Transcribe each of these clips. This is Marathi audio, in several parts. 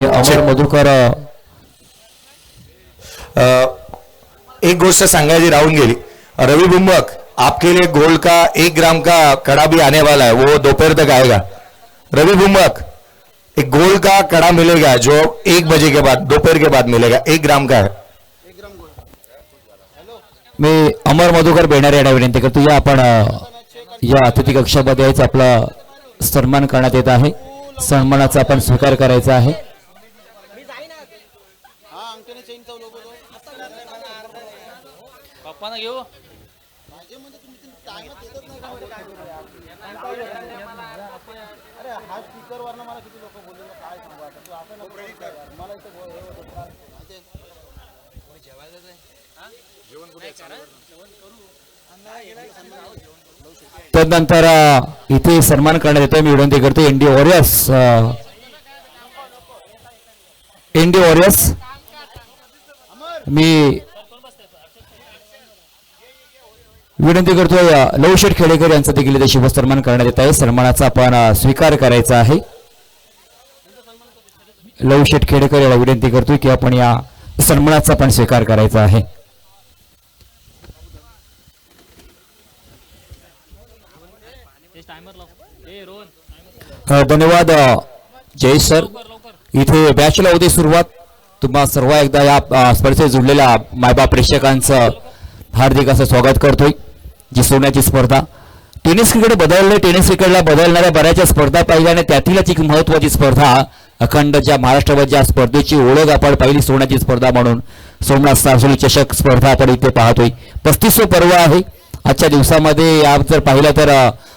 अमर मधुकर एक गोष्ट सांगायची राहून गेली। रवि बुम्बक, आपके लिए गोल्ड का 1 ग्राम का कड़ा भी आने वाला है, वो दोपहर तक आएगा। रवि बुम्बक, एक गोल्ड का कड़ा मिलेगा जो 1 बजे के बाद, दोपहर के बाद मिलेगा, 1 ग्राम का है। मी अमर मधुकर बेणारे यांना विनंती करतो, या आपण या अतिथी कक्षामध्ये यायचं, आपला सन्मान करण्यात येत आहे। सन्मानाचा आपण स्वीकार करायचा आहे। तदनंतर इथे सन्मान करण्यात येतो। मी विनंती करतो इंडी वॉरियर्स मी विनंती करतो लवशेठ खेडेकर यांचा देखील इथे शुभ सन्मान करण्यात येत आहे। सन्मानाचा आपण स्वीकार करायचा आहे। लवशेठ खेडेकर याला विनंती करतो की आपण या सन्मानाचा आपण स्वीकार करायचा आहे। धन्यवाद जय सर। इथे बॅचला होती सुरुवात। तुम्हा सर्व एकदा या स्पर्धेत जुळलेल्या मायबाप प्रेक्षकांचं हार्दिक असं स्वागत करतोय। जी सोन्याची स्पर्धा टेनिस क्रिकेट बदलले, टेनिस क्रिकेटला बदलणाऱ्या बऱ्याचशा स्पर्धा पाहिल्याने त्यातीलच एक महत्त्वाची स्पर्धा अखंड ज्या महाराष्ट्रावर ज्या स्पर्धेची ओळख आपण पहिली सोन्याची स्पर्धा म्हणून सोमनाथ सारसोली चषक स्पर्धा आपण इथे पाहतोय। 35वे पर्व आहे आजच्या दिवसामध्ये। या जर पाहिलं तर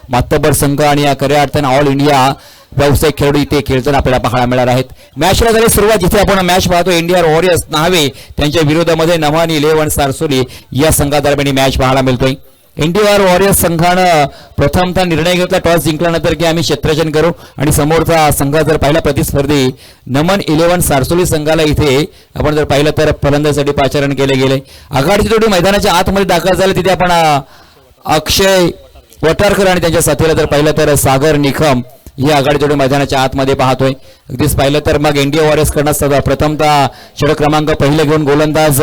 मातबर संघ आणि या खऱ्या अर्थानं ऑल इंडिया व्यावसायिक खेळाडू इथे खेळताना आपल्याला पाहायला मिळणार आहेत। मॅचला झाली सुरुवात, जिथे आपण मॅच पाहतो इंडिया वॉरियर्स नावे त्यांच्या विरोधामध्ये नमान 11 सारसोली या संघादरम्यान मॅच पाहायला मिळतोय। इंडिया वॉरियर्स संघानं प्रथमतः निर्णय घेतला टॉस जिंकल्यानंतर की आम्ही क्षेत्ररक्षण करू, आणि समोरचा संघ जर पाहिला प्रतिस्पर्धी नमन 11 सारसोली संघाला इथे आपण जर पाहिलं तर फलंदाजीसाठी पाचारण केले गेले। आघाडीची जोडी मैदानाच्या आतमध्ये दाखल झाली, तिथे आपण अक्षय वटारकर आणि त्यांच्या साथीला जर पाहिलं तर सागर निखम ही आघाडी जोडी मैदानाच्या आतमध्ये पाहतोय। अगदीच पाहिलं तर मग इंडिया वॉरियर्स कडनं प्रथमतः षटक क्रमांक पहिले घेऊन गोलंदाज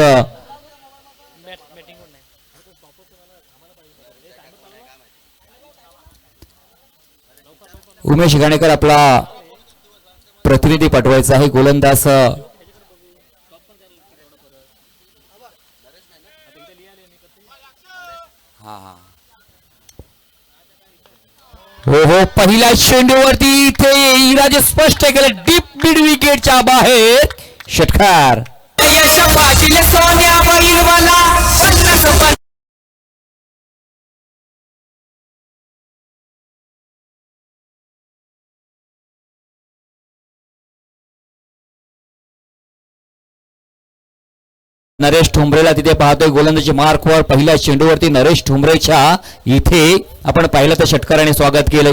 उमेश गाणेकर आपला प्रतिनिधी पाठवायचा आहे। गोलंदाज हो पहिल्या चेंडूवरती इथे इराजे स्पष्ट केले, डीप मिड विकेटच्या बाहेर षटकार। नरेश ठोंबरेला तिथे पाहतोय गोलंदाजी मार्कवर पहिल्या चेंडूवरती नरेश ठोंबरेच्या इथे आपण पाहिलं तर षटकाराने स्वागत केलंय।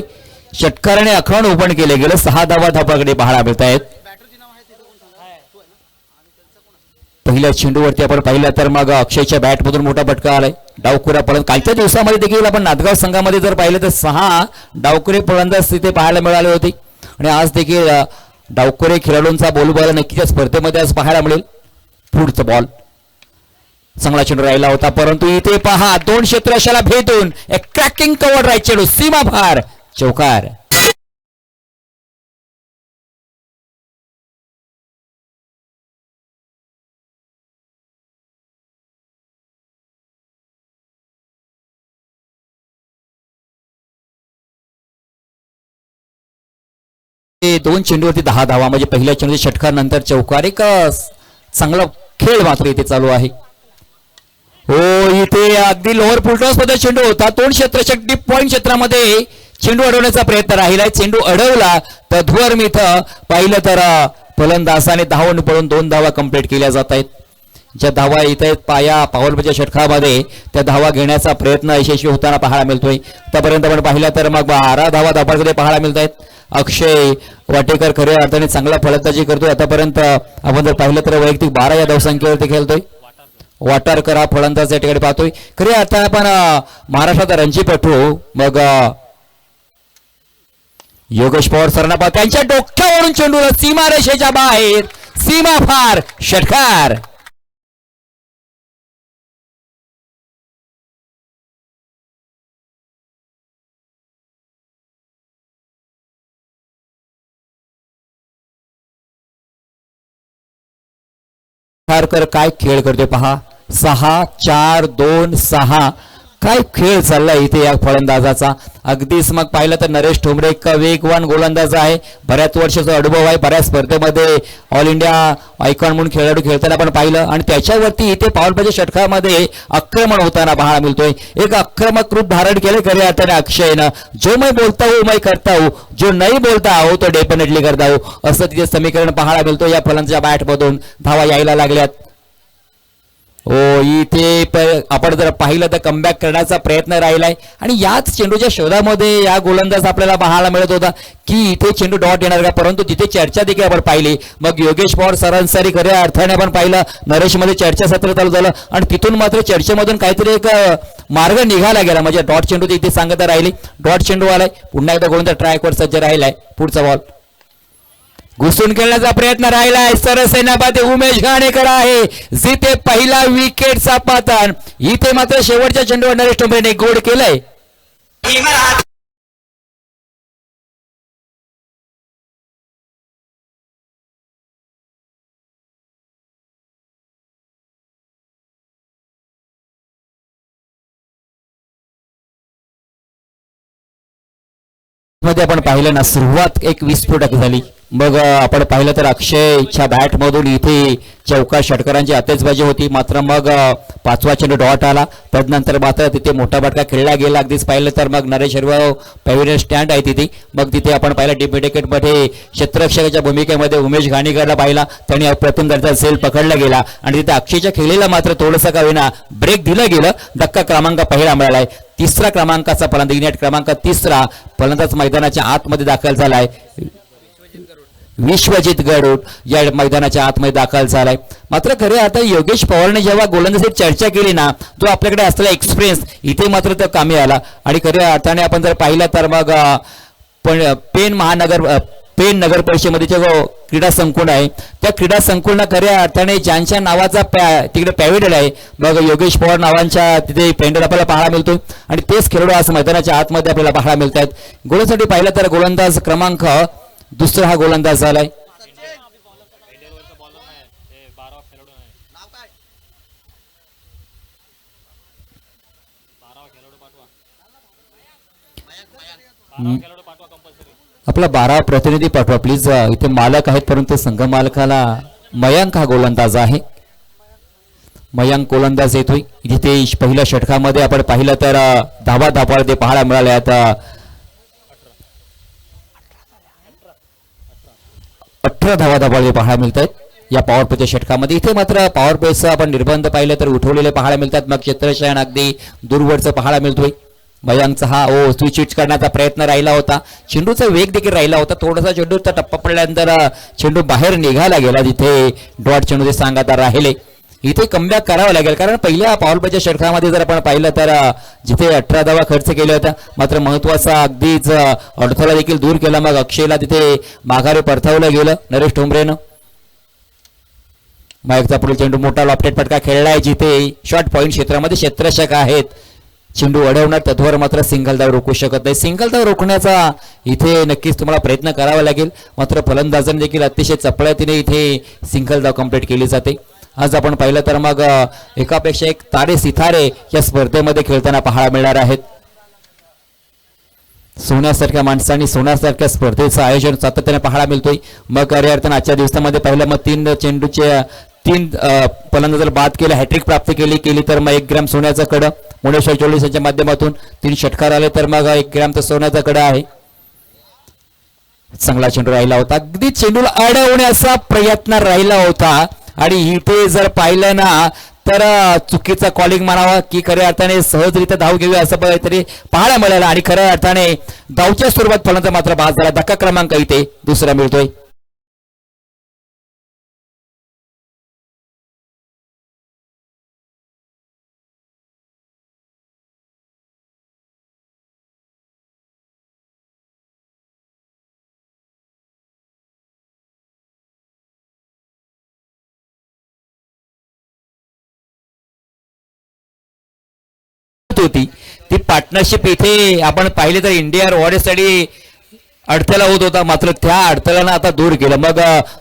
षटकाराने अखंड ओपन केले गेलं, 6 धावा धापाकडे पाहायला मिळत आहेत। पहिल्या चेंडूवरती आपण पाहिलं तर मग अक्षयच्या बॅटमधून मोठा फटका आलाय। डावखुरा फलंदाज कालच्या दिवसामध्ये देखील आपण नांदगाव संघामध्ये जर पाहिलं तर 6 डावखुरे फलंदाज तिथे पाहायला मिळाले होते, आणि आज देखील डावखुरे खेळाडूंचा बोलबाला नक्कीच या स्पर्धेमध्ये आज पाहायला मिळेल। पुढचा बॉल चांगला चेंडू राहिला होता, परंतु इथे पहा 2 क्षेत्ररक्षकाला भेटून एक क्रॅकिंग कव्हर राईट चेंडू सीमा भार चौकार। दोन चेंडूवरती 10 धावा, म्हणजे पहिल्या चेंडूच्या षटकानंतर चौकार। एक चांगला खेळ मात्र इथे चालू आहे। हो इथे अगदी लोअर फुलटॉस मध्ये चेंडू होता, 2 क्षेत्ररक्षक डीप पॉइंट क्षेत्रामध्ये चेंडू अडवण्याचा प्रयत्न राहिलाय। चेंडू अडवला तर धुवर्म इथं पाहिलं तर फलंदाजाने धावून पडून 2 धावा कंप्लीट केल्या जात आहेत। ज्या धावा इथे पाया पॉवरच्या षटकामध्ये त्या धावा घेण्याचा प्रयत्न यशस्वी होताना पाहायला मिळतोय। त्यापर्यंत आपण पाहिलं तर मग 12 धावा धापाकडे पाहायला मिळत आहेत। अक्षय वाटेकर खऱ्या अर्थाने चांगला फलंदाजी करतोय। आतापर्यंत आपण जर पाहिलं तर वैयक्तिक 12 या धावसंख्येवरती खेळतोय। वाटारकर हा फलंदाज या ठिकाणी पाहतोय। खऱ्या अर्थाने आपण महाराष्ट्रात रणजीपटू मग योगेश पवार सरांना पहा त्यांच्या डोक्यावरून चेंडूला सीमारेषेच्या बाहेर, सीमा फार, षटकार. खारकर काय खेळ करते पहा. 6-4-2-6 काय खेळ चाललाय इथे या फलंदाजाचा. अगदीच मग पाहिलं तर नरेश ठोंबरे एक वेगवान गोलंदाज आहे, बऱ्याच वर्षाचा अनुभव आहे, बऱ्याच स्पर्धेमध्ये ऑल इंडिया आयकॉन म्हणून खेळाडू खेळताना आपण पाहिलं. आणि त्याच्यावरती इथे पॉवर प्लेच्या षटकामध्ये आक्रमण होताना पाहायला मिळतोय. एक आक्रमक रूप धारण केले खरे अर्थाने अक्षयनं. जो मैं बोलता हूं मैं करता हूं, जो नहीं बोलता हो तो डेफिनेटली करता हो, असं तिथे समीकरण पाहायला मिळतो. या फलंदाजाच्या बॅटमधून धावा यायला लागल्यात. हो इथे आपण जर पाहिलं तर कमबॅक करण्याचा प्रयत्न राहिलाय आणि याच चेंडूच्या शोधामध्ये या गोलंदाज आपल्याला पाहायला मिळत होता की इथे चेंडू डॉट येणार का, परंतु तिथे चर्चा देखील आपण पाहिली. मग योगेश पवार सरांसरी खऱ्या अर्थाने आपण पाहिलं, नरेशमध्ये चर्चा सत्र चालू झालं आणि तिथून मात्र चर्चेमधून काहीतरी एक मार्ग निघाला गेला. म्हणजे डॉट चेंडू इथे सांगत राहिली, डॉट चेंडू आलाय. पुन्हा एकदा गोलंदाज ट्रॅकवर सज्ज राहिलाय. पुढचा बॉल घुसून खेळण्याचा प्रयत्न राहिलाय. सरसेनापती उमेश घाणेकर आहे जिथे पहिला विकेटचा पतन. इथे मात्र शेवटच्या चेंडूवर नरेश ठोंबरेने गोड केलंय. मध्ये आपण पाहिलं ना, सुरुवात एक विस्फोटक झाली. मग आपण पाहिलं तर अक्षयच्या बॅट मधून इथे चौका षटकारांची आतेजबाजी होती. मात्र मग पाचवा चेंडू डॉट आला. तदनंतर मात्र तिथे मोठा फटका खेळला गेला. अगदीच पाहिलं तर मग नरेश पॅव्हिलियन स्टँड आहे तिथे. मग तिथे आपण पाहिलं डीप मध्ये क्षेत्ररक्षकाच्या भूमिकेमध्ये उमेश घाणेकरला पाहिला. त्यांनी अप्रतिम दर्जाचा सेल पकडला गेला आणि तिथे अक्षयच्या खेळीला मात्र थोडंसं का होईना ब्रेक दिलं गेलं. धक्का क्रमांक पहिला मिळालाय. तिसरा क्रमांकाचा फलंदाज, नेट क्रमांक तिसरा फलंदाज मैदानाच्या आतमध्ये दाखल झालाय. विश्वजित गरुड या मैदानाच्या आतमध्ये दाखल झालाय. मात्र खरे आता योगेश पवारने जेव्हा गोलंदाजीत चर्चा केली ना, जो आपल्याकडे असलेला एक्सपिरियन्स इथे मात्र तो कामी आला. आणि खऱ्या अर्थाने आपण जर पाहिलं तर मग पेन नगर परिषदेमध्ये जो क्रीडा संकुल आहे, त्या क्रीडा संकुलना खऱ्या अर्थाने ज्यांच्या नावाचा तिकडे पॅव्हिलियन आहे, मग योगेश पवार नावांच्या तिथे पेंडल आपल्याला पाहायला मिळतो. आणि तेच खेळाडू आज मैदानाच्या आतमध्ये आपल्याला पाहायला मिळत आहेत. गोलसाठी पाहिलं तर गोलंदाज क्रमांक दुसरा हा गोलंदाज झालाय. आपला 12 प्रतिनिधी पाठवा प्लीज. इथे मालक आहेत परंतु संघ मालकाला मयांक हा गोलंदाज आहे. मयांक गोलंदाज येतोय. इथे पहिल्या षटकामध्ये आपण पाहिलं तर धावा ते पाहायला मिळाल्या. आता 18 धावा पाहायला मिळत आहेत या पॉवर प्लेच्या षटकामध्ये. इथे मात्र पॉवर प्लेचं आपण निर्बंध पाहिलं तर उठवलेले पाहायला मिळतात. मग क्षेत्रशयन अगदी दूरवरचं पाहायला मिळतोय. मयांकचा हा स्विच करण्याचा प्रयत्न राहिला होता. चेंडूचा वेग देखील राहिला होता. थोडासा चेंडूचा टप्पा पडल्यानंतर चेंडू बाहेर निघाला गेला. तिथे डॉट चेंडू ते सांगत राहिले. इथे कमबॅक करावं लागेल कारण पहिल्या पॉवर प्लेच्या षटकामध्ये जर आपण पाहिलं तर जिथे 18 धावा खर्च केल्या होत्या, मात्र महत्वाचा अगदीच अडथळा देखील दूर केला. मग अक्षयला तिथे माघारी परतावलं गेलं नरेश ठोंबरेनं. मायकचा पुढील चेंडू मोठा लॉफ्टेड फटका खेळलाय जिथे शॉर्ट पॉईंट क्षेत्रामध्ये क्षेत्ररक्षक आहेत. चेंडू अडवणार तत्वर मात्र सिंगल धाव रोखू शकत नाही. सिंगल धाव रोखण्याचा इथे नक्कीच तुम्हाला प्रयत्न करावा लागेल. मात्र फलंदाजांनी देखील अतिशय चपळतेने इथे सिंगल धाव कंप्लीट केली जाते. आज आपण पाहिलं तर मग एकापेक्षा एक तारे सितारे या स्पर्धेमध्ये खेळताना पाहायला मिळणार आहेत. सोन्यासारख्या माणसांनी सोन्यासारख्या स्पर्धेचं आयोजन सातत्याने पाहायला मिळतोय. मग खऱ्या अर्थाने आजच्या दिवसामध्ये पहिलं मग 3 चेंडूचे 3 फलंदाजाला बाद केलं, हॅट्रिक प्राप्त केली तर मग 1 ग्रॅम सोन्याचं कडं मुंडेश्वर 44 यांच्या माध्यमातून 3 षटकार आले तर मग 1 ग्रॅम तर सोन्याचा कडं आहे. चांगला चेंडू राहिला होता. अगदी चेंडूला अडवण्याचा प्रयत्न राहिला होता आणि इथे जर पाहिलं ना तर चुकीचा कॉलिंग म्हणावा की खऱ्या अर्थाने सहजरित्या धाव घेऊया असं काहीतरी पाहायला मिळालं. आणि खऱ्या अर्थाने धावच्या स्वरूपात फलंदाज मात्र बाद झाला. धक्का क्रमांक इथे दुसरा मिळतोय. होती ती पार्टनरशिप इथे आपण पाहिले तर इंडिया वॉडेसाठी अडथळा होत होता, मात्र त्या अडथळ्यानं आता दूर केलं. मग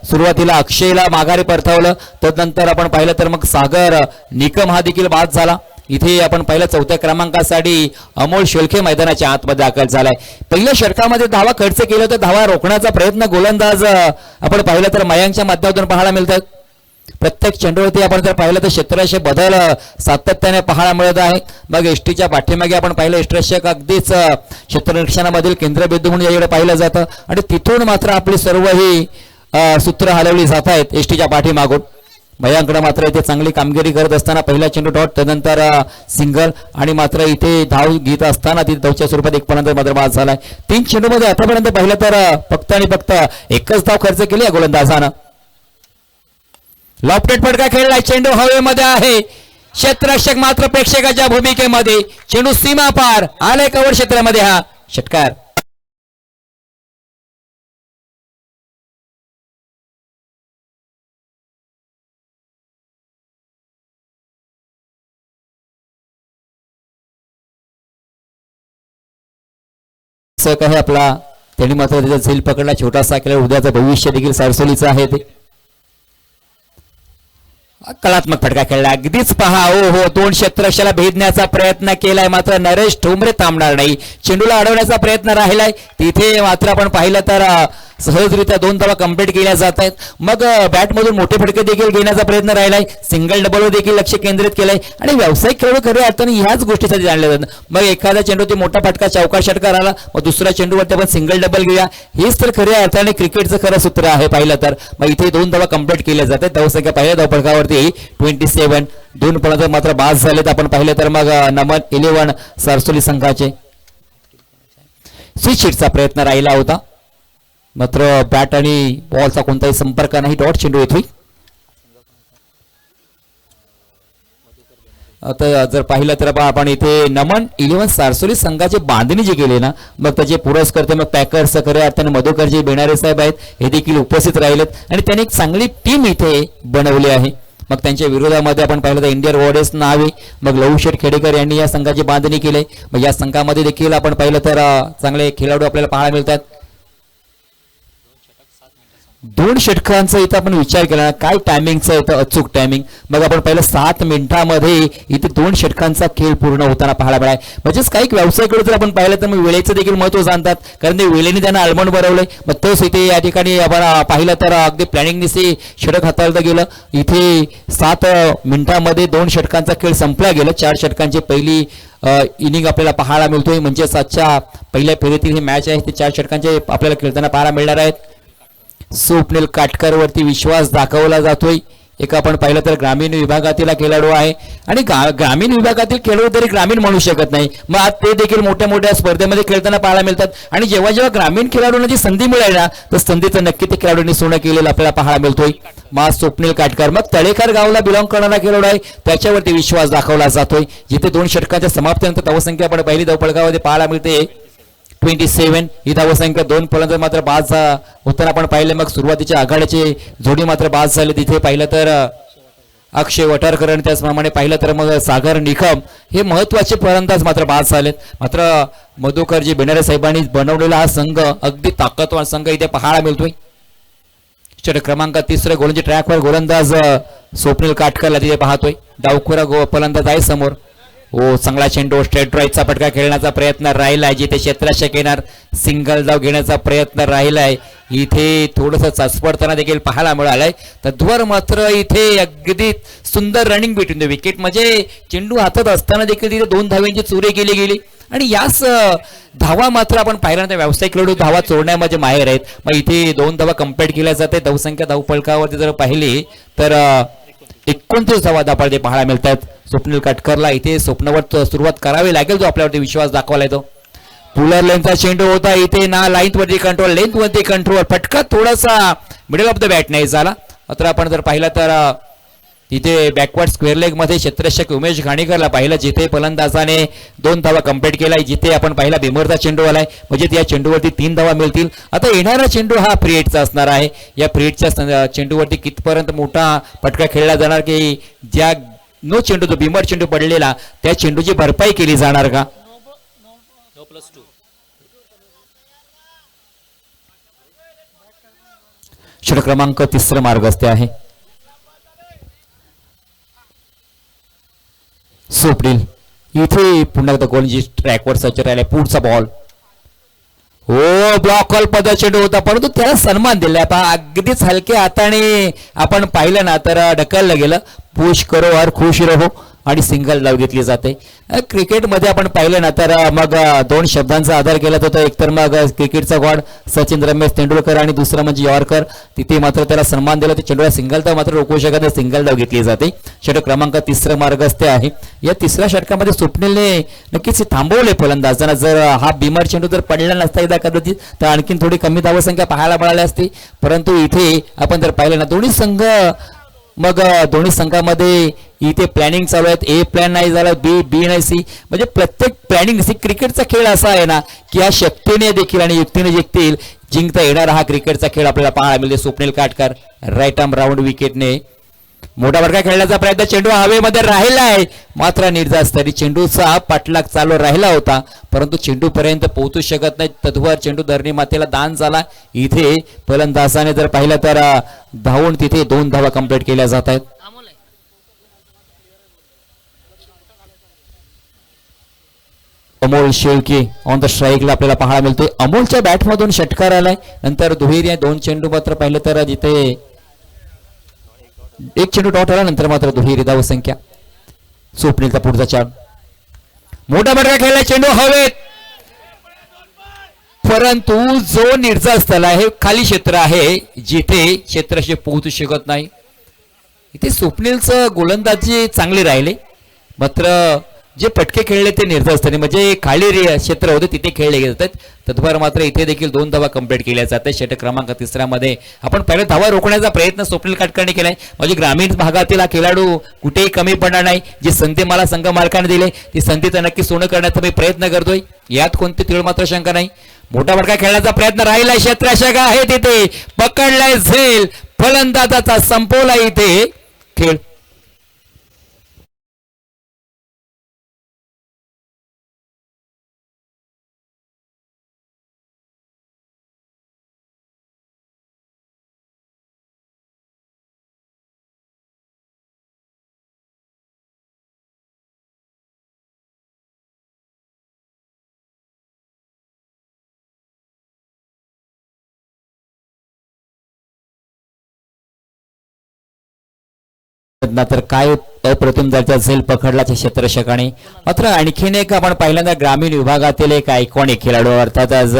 सुरुवातीला अक्षयला माघारी परतावलं, तदनंतर आपण पाहिलं तर मग सागर निकम हा देखील बाद झाला. इथे आपण पहिल्या 4थ्या क्रमांकासाठी अमोल शेळके मैदानाच्या आतमध्ये दाखल झालाय. पहिल्या षटकामध्ये धावा खर्च केला तर धावा रोखण्याचा प्रयत्न गोलंदाज आपण पाहिलं तर मयांकच्या माध्यमातून पाहायला मिळतात. प्रत्येक चेंडूवरती आपण जर पाहिलं तर क्षेत्ररक्षक बदल सातत्याने पाहायला मिळत आहे. मग एसटीच्या पाठीमागे आपण पाहिलं क्षेत्ररक्षक अगदीच क्षेत्ररक्षणामधील केंद्रबिंदू म्हणून याकडे पाहिलं जातं आणि तिथून मात्र आपली सर्व ही सूत्र हलवली जात आहेत एसटीच्या पाठीमागून. मयांकडे मात्र इथे चांगली कामगिरी करत असताना पहिला चेंडू डॉट, त्यानंतर सिंगल आणि मात्र इथे धाव घेत असताना तिथे धावच्या स्वरूपात एक पर्यंत मात्र बाद झालाय. 3 चेंडूमध्ये आतापर्यंत पाहिलं तर फक्त आणि फक्त एकच धाव खर्च केली या गोलंदाजानं. लॉफ्टेड फटका खेळलाय, चेंडू हवेमध्ये आहे, क्षेत्ररक्षक मात्र प्रेक्षकाच्या भूमिकेमध्ये, चेंडू सीमा पार आलाय कव्हर क्षेत्रामध्ये, हा षटकार. आहे आपला, त्यांनी मात्र त्याचा झेल पकडला. छोटासा केला, उद्याचं भविष्य देखील सरसोलीचं आहे ते. कलात्मक फटका खेळला, अगदीच पहा ओ हो 2 क्षेत्ररक्षकाला भेदण्याचा प्रयत्न केलाय, मात्र नरेश ठोंबरे थांबणार नाही. चेंडूला अडवण्याचा प्रयत्न राहिलाय, तिथे मात्र आपण पाहिलं तर सहजरित्या 2 धावा कंप्लीट केल्या जात आहेत. मग बॅटमधून मोठे फटके देखील घेण्याचा प्रयत्न राहिलाय, सिंगल डबलवर देखील लक्ष केंद्रित केलंय आणि व्यावसायिक खेळाडू खऱ्या अर्थाने ह्याच गोष्टीसाठी जाणले जातात. मग एखादा चेंडूवरती मोठा फटका चौकार षटकार आला, मग दुसऱ्या चेंडूवरती आपण सिंगल डबल घेऊया, हेच तर खऱ्या अर्थाने क्रिकेटचं खरं सूत्र आहे पाहिलं तर. मग इथे 2 धावा कंप्लीट केल्या जातात. धावसंख्या पहिल्या धावफलकावरती 27, 2 पॉइंट मात्र बाद झालेत आपण पाहिलं तर. मग नंबर 11 सरसोली संघाचे स्विच हिटचा प्रयत्न राहिला होता, मात्र बॅट आणि बॉलचा कोणताही संपर्क नाही. डॉट चेंडू येतोय. आता जर पाहिलं तर आपण इथे नमन 11 सारसोली संघाची बांधणी जी केली ना, मग त्याचे पुरस्कर्ते मग पॅकर्स खऱ्या अर्थाने मधुकरजी बेणारे साहेब आहेत, हे देखील उपस्थित राहिलेत आणि त्यांनी एक चांगली टीम इथे बनवली आहे. मग त्यांच्या विरोधामध्ये आपण पाहिलं तर इंडियन वॉर्डेस नावे, मग लवशेठ खेडेकर यांनी या संघाची बांधणी केली. मग या संघामध्ये देखील आपण पाहिलं तर चांगले खेळाडू आपल्याला पाहायला मिळतात. 2 षटकांचा इथं आपण विचार केला ना, काय टायमिंगचं इथं अचूक टायमिंग. मग आपण पहिलं 7 मिनिटांमध्ये इथे 2 षटकांचा खेळ पूर्ण होताना पाहायला मिळाला. म्हणजेच काही व्यावसायिकडे जर आपण पाहिलं तर मग वेळेचं देखील महत्त्व जाणतात, कारण ते वेळेने त्यांना आलमण बनवलंय. मग तोच इथे या ठिकाणी आपण पाहिलं तर अगदी प्लॅनिंगने षटक हाताळलं गेलं. इथे 7 मिनिटांमध्ये 2 षटकांचा खेळ संपला गेला. 4 षटकांची पहिली इनिंग आपल्याला पाहायला मिळतोय. म्हणजेच आजच्या पहिल्या फेरीतील ही मॅच आहे, ते 4 षटकांचे आपल्याला खेळताना पाहायला मिळणार आहेत. स्वप्नील काटकर वरती विश्वास दाखवला जातोय. एक आपण पाहिलं तर ग्रामीण विभागातील खेळाडू आहे आणि ग्रामीण विभागातील खेळाडू तरी ग्रामीण म्हणू शकत नाही, मग आज ते देखील मोठ्या मोठ्या स्पर्धेमध्ये खेळताना पाहायला मिळतात. आणि जेव्हा जेव्हा ग्रामीण खेळाडूंना जी संधी मिळेल ना, तर संधीचं नक्की ते खेळाडूंनी सोनं केलेलं आपल्याला पाहायला मिळतोय. मग स्वप्नील काटकर मग तळेकर गावला बिलॉंग करणारा खेळाडू आहे, त्याच्यावरती विश्वास दाखवला जातोय. जिथे 2 षटकांच्या समाप्तीनंतर धावसंख्या आपण पहिली धावफलकामध्ये पाहायला मिळते 27. ही धावसंख्या 2 फलंदाज मात्र बाद होताना आपण पाहिले. मग सुरुवातीच्या आघाडीची जोडी मात्र बाद झाली. तिथे पाहिलं तर अक्षय वटारकर आणि त्याचप्रमाणे पाहिलं तर मग सागर निकम हे महत्वाचे फलंदाज मात्र बाद झालेत. मात्र मधुकरजी बेणारे साहेबांनी बनवलेला हा संघ अगदी ताकदवान संघ इथे पाहायला मिळतोय. षटक क्रमांक 3 गोलंदाजी ट्रॅकवर गोलंदाज स्वप्नील काटकरला तिथे पाहतोय. डावखुरा फलंदाज आहे समोर. हो, चांगला चेंडू स्ट्रेट ड्राईव्हचा फटका खेळण्याचा प्रयत्न राहिलाय, जिथे क्षेत्ररक्षक येणार सिंगल धाव घेण्याचा प्रयत्न राहिलाय. इथे थोडंसं चाचपडताना देखील पाहायला मिळालंय. तद्वार मात्र इथे अगदी सुंदर रनिंग बिटवीन द विकेट, म्हणजे चेंडू हातात असताना देखील तिथे 2 धावांची चोरी केली गेली आणि याच धावा मात्र आपण पाहिल्यानंतर व्यावसायिक खेळाडू धावा चोरण्यामध्ये माहेर आहेत. मग इथे 2 धावा कंप्लीट केल्या जाते. धावसंख्या धावफलकावरती जर पाहिली तर 29 धावा दापाळते पाहायला मिळतात. स्वप्नील काटकरला इथे स्वप्नावर सुरुवात करावी लागेल, जो आपल्यावरती विश्वास दाखवलाय तो. पुलर लेनचा चेंडू होता इथे ना, लाईन वरती कंट्रोल, लेंथ वरती कंट्रोल, फटका थोडासा मिडल ऑफ द बॅट नाही झाला. मात्र आपण जर पाहिलं तर इथे बॅकवर्ड स्क्वेअर लेग मध्ये क्षेत्ररक्षक उमेश घाणीकरला पाहिलं, जिथे फलंदाजाने 2 धावा कंप्लीट केलाय. जिथे आपण पाहिला भीमरचा चेंडू आलाय, म्हणजे या चेंडूवरती 3 धावा मिळतील. आता येणारा चेंडू हा फ्री हिटचा असणार आहे. या फ्री हिटच्या चेंडूवरती कितपर्यंत मोठा फटका खेळला जाणार, की ज्या नो चेंडू जो बिमर चेंडू पडलेला त्या चेंडूची भरपाई केली जाणार का? षटक क्रमांक 3 मार्गस्थ आहे. स्वप्नील इथे पुन्हा एकदा गोलंदाजी ट्रॅकवर सज्ज राहिला. पुढचा बॉल हो ब्लॉक कॉल पदा चेंडू होता परंतु त्याला सन्मान दिला. आता अगदीच हलक्या हाताने आपण पाहिलं ना तर ढकललं गेलं. पुश करो और खुश रहो आणि सिंगल धाव घेतली जाते. क्रिकेटमध्ये आपण पाहिलं ना तर मग दोन शब्दांचा आधार केला जातो. एकतर मग क्रिकेटचा गॉड सचिन रमेश तेंडुलकर आणि दुसरं म्हणजे यॉर्कर. तिथे मात्र त्याला सन्मान दिला. ते चेंडूला सिंगल धाव मात्र रोखू शकत नाही. सिंगल धाव घेतली जाते. षटक क्रमांक 3 मार्गस्थ आहे. या तिसऱ्या षटकामध्ये स्वप्नीलने नक्कीच थांबवले फलंदाजांना. जर हा बिमर चेंडू जर पडला नसता एकदा कदाचित तर आणखीन थोडी कमी धावसंख्या पाहायला मिळाली असती. परंतु इथे आपण जर पाहिलं ना दोन्ही संघामध्ये इथे प्लॅनिंग चालू आहेत. ए प्लॅन नाही झाला, बी नाही सी, म्हणजे प्रत्येक प्लॅनिंग क्रिकेटचा खेळ असा आहे ना की या शक्तीने देखील आणि युक्तीने देखील जिंकता येणारा हा क्रिकेटचा खेळ आपल्याला पाहायला मिळते. Swapnil Katkar right arm round विकेटने मोठा फटका खेळण्याचा प्रयत्न. चेंडू हवेमध्ये राहिला आहे मात्र निर्धास्त तरी चेंडूचा पाठलाग चालू राहिला होता परंतु चेंडू पर्यंत पोहोचू शकत नाही. तद्वार चेंडू धरणी मातेला दान झाला. इथे फलंदाजाने जर पाहिलं तर धावून तिथे 2 धावा कंप्लीट केल्या जात आहेत. अमोल शेळके ऑन द स्ट्राईकला आपल्याला पाहायला मिळतोय. अमोलच्या बॅटमधून षटकार आलाय. नंतर दुहेरी आहे. 2 चेंडू मात्र पाहिलं तर जिथे 1 चेंडू डॉट आला नंतर मात्र दुहेरी धाव संख्या. स्वप्नीलचा पुढचा चाल मोठा फटका खेळला. चेंडू हवेत परंतु जो निर्जा स्थल आहे खाली क्षेत्र आहे जिथे क्षेत्राशी पोहोचू शकत नाही. इथे स्वप्नीलचं गोलंदाजी चांगले राहिले मात्र जे पटके खेळले ते निर्धास्थानी म्हणजे खाली क्षेत्र होते तिथे खेळले जातात. तद्वार मात्र इथे देखील 2 धावा कंप्लीट केल्या जातात. षटक क्रमांक 3 मध्ये आपण पहिला धावा रोखण्याचा प्रयत्न स्वप्नील काटकरने केलाय. म्हणजे ग्रामीण भागातील हा खेळाडू कुठेही कमी पडणार नाही. जी संधी मला संघ मालकाने दिली ती संधी तर नक्की सोनं करण्याचा मी प्रयत्न करतोय. यात कोणती तीळ मात्र शंका नाही. मोठा फटका खेळण्याचा प्रयत्न राहिला. क्षेत्ररक्षक आहे तिथे पकडलाय झेल. फलंदाजाचा संपवला इथे खेळ. तर काय अप्रतिम दर्जा झेल पकडलाच्या क्षेत्ररक्षकाने. मात्र आणखीन एक आपण पहिल्यांदा ग्रामीण विभागातील एक आयकॉनिक खेळाडू अर्थात आज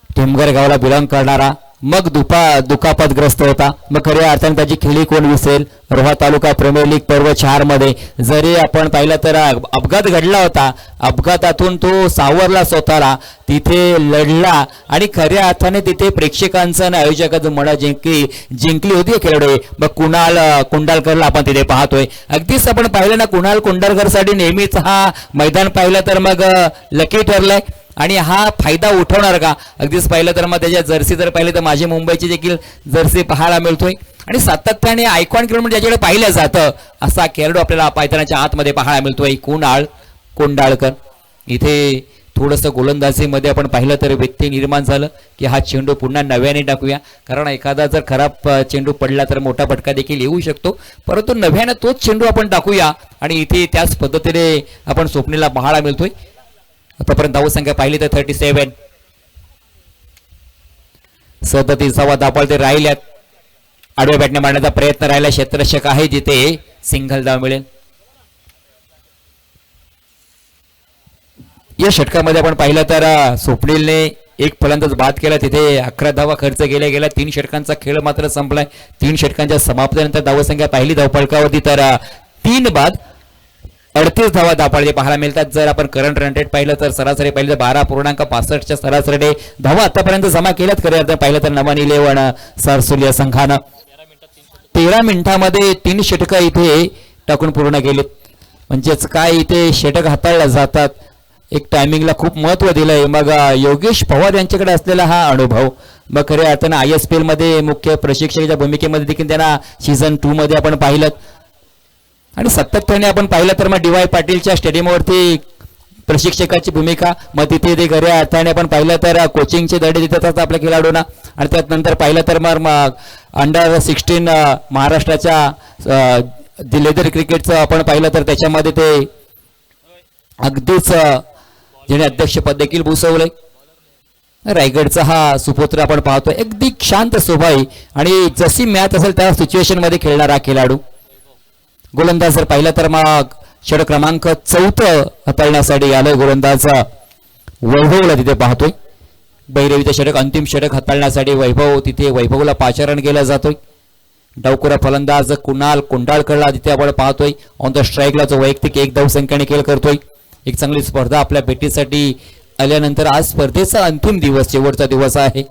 टेमघर गावाला बिलॉंग करणारा मग दुखापतग्रस्त होता. मग खऱ्या अर्थाने त्याची खेळी कोण विसेल. रोहा तालुका प्रीमियर लीग पर्व 4 मध्ये जरी आपण पाहिलं तर अपघात घडला होता. अपघातातून तो सावरला स्वतःला तिथे लढला आणि खऱ्या अर्थाने तिथे प्रेक्षकांचं आणि आयोजकांचं मन जिंकली होती खेळाडू. मग कुणाल कुंडालकरला आपण तिथे पाहतोय. अगदीच आपण पाहिलं ना कुणाल कुंडालकरसाठी नेहमीच हा मैदान पाहिलं तर मग लकी ठरलंय आणि हा फायदा उठवणार का. अगदीच पाहिलं तर मग त्याच्या जर्सी जर पाहिले तर माझी मुंबईची देखील जर्सी पाहायला मिळतोय आणि सातत्याने आयकॉन खेळ म्हणजे ज्याच्याकडे पाहिलं जातं असा खेळाडू आपल्याला पायथ्याच्या आतमध्ये पाहायला मिळतोय. कुणाल कुंडाळकर इथे थोडंसं गोलंदाजीमध्ये आपण पाहिलं तर व्यक्ती निर्माण झालं की हा चेंडू पुन्हा नव्याने टाकूया कारण एखादा जर खराब चेंडू पडला तर मोठा फटका देखील येऊ शकतो. परंतु नव्यानं तोच चेंडू आपण टाकूया आणि इथे त्याच पद्धतीने आपण स्वप्नीलला पाहायला मिळतोय. आतापर्यंत धावसंख्या पाहिली तर 37. 37वा धाव ते राहिल्यात. आडव्या बॅटने मारण्याचा प्रयत्न राहिला. क्षेत्ररक्षक आहे जिथे सिंगल धाव मिळेल. या षटकामध्ये आपण पाहिलं तर स्वप्नीलने एक फलंदाज बाद केला. तिथे 11 धावा खर्च गेल्या. 3 षटकांचा खेळ मात्र संपलाय. 3 षटकांच्या समाप्तीनंतर धावसंख्या पाहिली धावफलकावरती तर 3 बाद 38 धावा धावफलके पाहायला मिळतात. जर आपण करंट रन रेट पाहिलं तर सरासरी पाहिलं तर 12.65च्या सरासरी धावा आतापर्यंत जमा केल्यात. खरे अर्थ पाहिलं तर नमन 11 सरसुल या संघानं 13 मिनिटांमध्ये 3 षटकं इथे टाकून पूर्ण केलेत. म्हणजेच काय इथे षटक हाताळल्या जातात. एक टायमिंगला खूप महत्व दिलंय. मग योगेश पवार यांच्याकडे असलेला हा अनुभव मग खऱ्या अर्थानं ISPL मध्ये मुख्य प्रशिक्षकाच्या भूमिकेमध्ये देखील त्यांना सीझन 2 मध्ये आपण पाहिलं. आणि सातत्याने आपण पाहिलं तर मग डी.वाय. पाटीलच्या स्टेडियमवरती प्रशिक्षकाची भूमिका, मग तिथे ते खऱ्या अर्थाने आपण पाहिलं तर कोचिंगचे धडे देत असतात आपल्या खेळाडूंना. आणि त्यात नंतर पाहिलं तर मग अंडर-16 महाराष्ट्राच्या लेदर क्रिकेटचं आपण पाहिलं तर त्याच्यामध्ये ते अगदीच ज्याने अध्यक्षपद देखील भूषवलंय. रायगडचा हा सुपुत्र आपण पाहतोय, अगदी शांत स्वभावी आणि जशी मॅच असेल त्या सिच्युएशन मध्ये खेळणारा खेळाडू. गोलंदाज जर पाहिलं तर मग षटक क्रमांक 4 हाताळण्यासाठी आलोय गोलंदाज वैभवला तिथे पाहतोय. बैरवीचं षटक, अंतिम षटक हाताळण्यासाठी वैभव, तिथे वैभवला पाचारण केला जातोय. डावखुरा फलंदाज कुणाल कोंडाळकरला तिथे आपण पाहतोय. ऑन द स्ट्राईकला जो वैयक्तिक 1 धावसंख्येने खेळ करतोय. एक चांगली स्पर्धा आपल्या भेटीसाठी आल्यानंतर आज स्पर्धेचा अंतिम दिवस, शेवटचा दिवस आहे.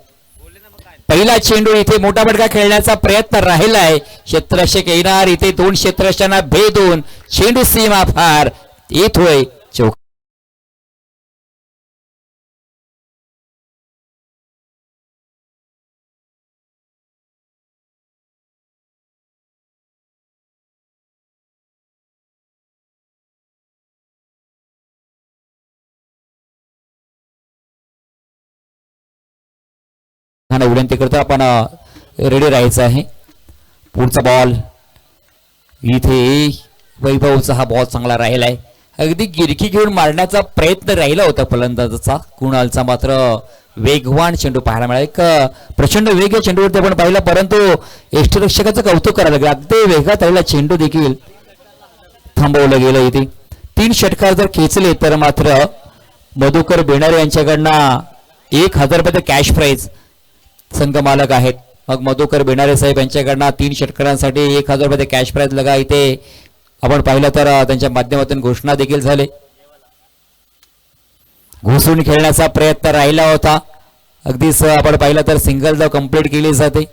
पहिला चेंडू इथे मोठा फटका खेळण्याचा प्रयत्न राहिलाय. क्षेत्ररक्षक येणार, इथे 2 क्षेत्ररक्षकांना भेदून चेंडू सीमा फार येतोय चौक. विनंती करतो आपण रेडी राहायचं आहे. पुढचा बॉल इथे वैभवचा हा बॉल चांगला राहिलाय. अगदी गिरकी घेऊन मारण्याचा प्रयत्न राहिला होता फलंदाजाचा. कुणालचा मात्र वेगवान चेंडू पाहायला मिळाला. एक प्रचंड वेग या चेंडूवरती आपण पाहिला, परंतु यष्टिरक्षकाचं कौतुक करायला लागलं. अगदी वेगात आलेला चेंडू देखील थांबवलं गेलं. इथे 3 षटकार जर खेचले तर मात्र मधुकर बेणारे यांच्याकडनं 1000 रुपये कॅश प्राइज संघ मालक आहेत. मग मधुकर बेणारे साहेब यांच्याकडनं 3 षटकारांसाठी 1000 रुपये कॅश प्राइज लगा. इथे आपण पाहिलं तर त्यांच्या माध्यमातून घोषणा देखील झाली. घुसून खेळण्याचा प्रयत्न राहिला होता. अगदीच आपण पाहिलं तर सिंगल धाव कंप्लीट केली जाते.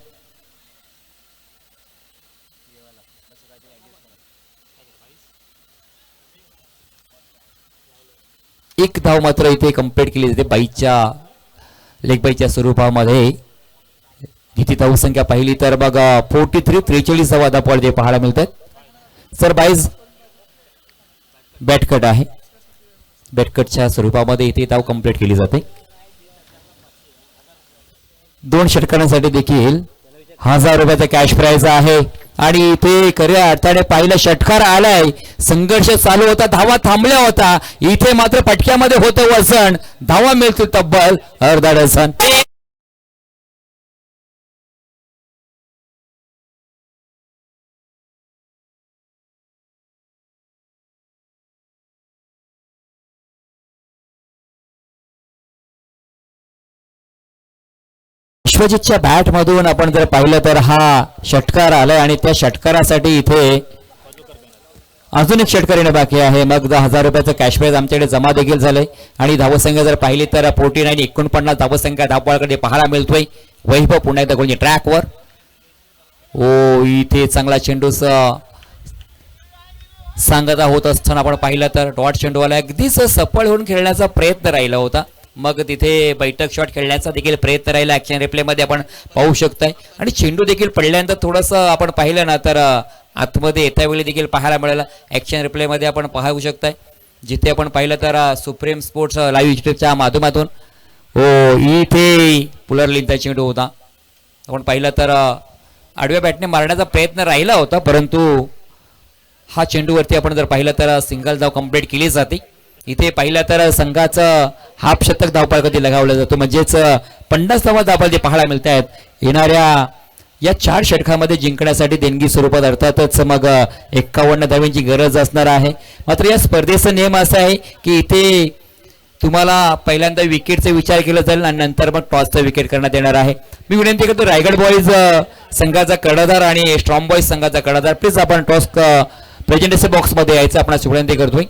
एक धाव मात्र इथे कंप्लीट केली जाते बाईच्या लेग बाईच्या स्वरूपामध्ये. इथे धावसंख्या पाहिली तर बघा 43 धावा जे पाहायला मिळतात. सर बाईज बॅटकट आहे, बॅटकटच्या स्वरूपामध्ये इथे धाव कंप्लीट केली जाते. 2 षटकारांसाठी देखील 1000 रुपयाचा कॅश प्राइज आहे. आणि इथे खऱ्या अर्थाने पाहिलं षटकार आलाय, संघर्ष चालू होता, धावा थांबल्या होता. इथे मात्र फटक्यामध्ये होतं वजन, धावा मिळतील तब्बल अर्धा डझन. विश्वजितच्या बॅट मधून आपण जर पाहिलं तर हा षटकार आलाय आणि त्या षटकारासाठी इथे अजून एक षटकार येणं बाकी आहे. मग 1000 रुपयाचं कॅश प्राइज आमच्याकडे जमा देखील झालंय. आणि धावसंख्या जर पाहिली तर 49 धावसंख्या धावपळाकडे पाहायला मिळतोय. वैभव पुन्हा एकदा गोलच्या ट्रॅकवर. ओ इथे चांगला चेंडू सांगता होत असताना आपण पाहिलं तर डॉट चेंडूवाला अगदीच सफळ होऊन खेळण्याचा प्रयत्न राहिला होता. मग तिथे बैठक शॉट खेळण्याचा देखील प्रयत्न राहिला. ऍक्शन रिप्ले मध्ये आपण पाहू शकताय. आणि चेंडू देखील पडल्यानंतर थोडंसं आपण पाहिलं ना तर आतमध्ये येत्या वेळी देखील पाहायला मिळालं. ऍक्शन रिप्ले मध्ये आपण पाहू शकताय. जिथे आपण पाहिलं तर सुप्रीम स्पोर्ट्स लाईव्ह युट्यूबच्या माध्यमातून हो इथे पुलरलिंगचा चेंडू होता. आपण पाहिलं तर आडव्या बॅटने मारण्याचा प्रयत्न राहिला होता, परंतु हा चेंडूवरती आपण जर पाहिलं तर सिंगल धाव कंप्लीट केली जाते. इथे पाहिलं तर संघाचं हाफ शतक धावपळ कधी लगावला जातो, म्हणजेच 50 धावा धावपळ जे पाहायला मिळत आहेत. येणाऱ्या या 4 षटकामध्ये जिंकण्यासाठी देणगी स्वरूपात अर्थातच मग 51 धावांची गरज असणार आहे. मात्र या स्पर्धेचा नियम असा आहे की इथे तुम्हाला पहिल्यांदा विकेटचा विचार केला जाईल आणि नंतर मग टॉसचा विकेट करण्यात येणार आहे. मी विनंती करतो रायगड बॉईज संघाचा कर्णधार आणि स्ट्रॉंग बॉईज संघाचा कर्णधार प्लीज आपण टॉस प्रेझेंटेशन बॉक्स मध्ये यायचं आपण विनंती करतोय.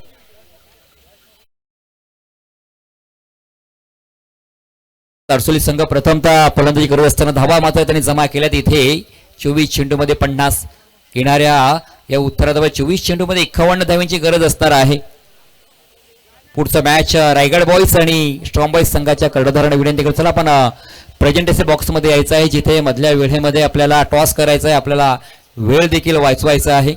तरसोली संघ प्रथमतः फलंदाजी करत असताना धावा मात्र त्यांनी जमा केल्यात. इथे 24 चेंडूमध्ये 50. येणाऱ्या या उत्तराधावा 24 चेंडूमध्ये 51 धावांची गरज असणार आहे. पुढचा मॅच रायगड बॉईज आणि स्ट्रॉंग बॉईज संघाच्या कर्णधाराने विनंती करतो चला आपण प्रेझेंटेशन बॉक्स मध्ये यायचं आहे, जिथे मधल्या वेळेमध्ये आपल्याला टॉस करायचा आहे, आपल्याला वेळ देखील वाचवायचा आहे.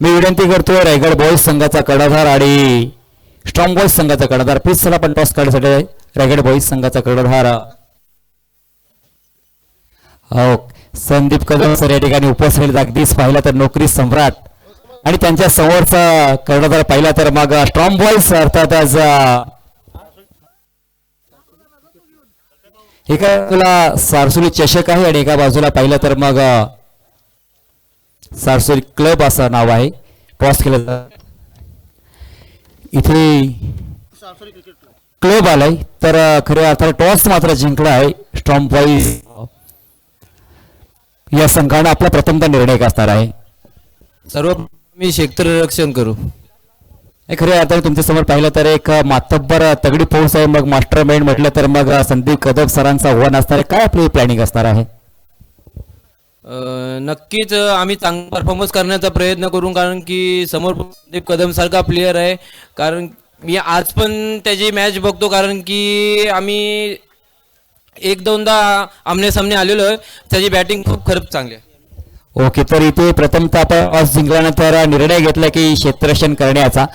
मी विनंती करतोय रायगड बॉईज संघाचा कर्णधार आणि स्ट्रॉंग बॉईज संघाचा कर्णधार, प्लीज चला पण टॉस काढण्यासाठी रायगड बॉईज संघाचा कर्णधार हो संदीप कदम सर या ठिकाणी उपस्थित. अगदीच पाहिला तर नोकरी सम्राट आणि त्यांच्या समोरचा कर्णधार पाहिला तर मग स्ट्रॉंग बॉईज अर्थात आज एका बाजूला सारसुली चषक आहे आणि एका बाजूला पाहिलं तर मग सारसुली क्लब असं नाव आहे. टॉस केलं इथे क्लब आलाय तर खऱ्या अर्थाने टॉस मात्र जिंकला आहे स्ट्रॉंग बॉईज या संघाने आपला प्रथमतः निर्णय असणार आहे. सर्व मी क्षेत्ररक्षण करू. खऱ्या अर्थाने तुमच्या समोर पाहिलं तर एक मातब्बर तगडी पोहोच आहे. मग मास्टर माइंड म्हटलं तर मग संदीप कदम सरांचा आव्हान असणार आहे. काय आपली प्लॅनिंग असणार आहे? नक्कीच आम्ही चांगला परफॉर्मन्स करण्याचा प्रयत्न करू, कारण की समोर संदीप कदम सारखा प्लेअर आहे. कारण मी आज पण त्याची मॅच बघतो, कारण की आम्ही एक दोनदा आमने सामने आलेलो आहे. त्याची बॅटिंग खूप खरंच चांगली आहे. ओके, तर इथे प्रथमतः आपण टॉस जिंकल्यानंतर निर्णय घेतला की क्षेत्ररक्षण करण्याचा.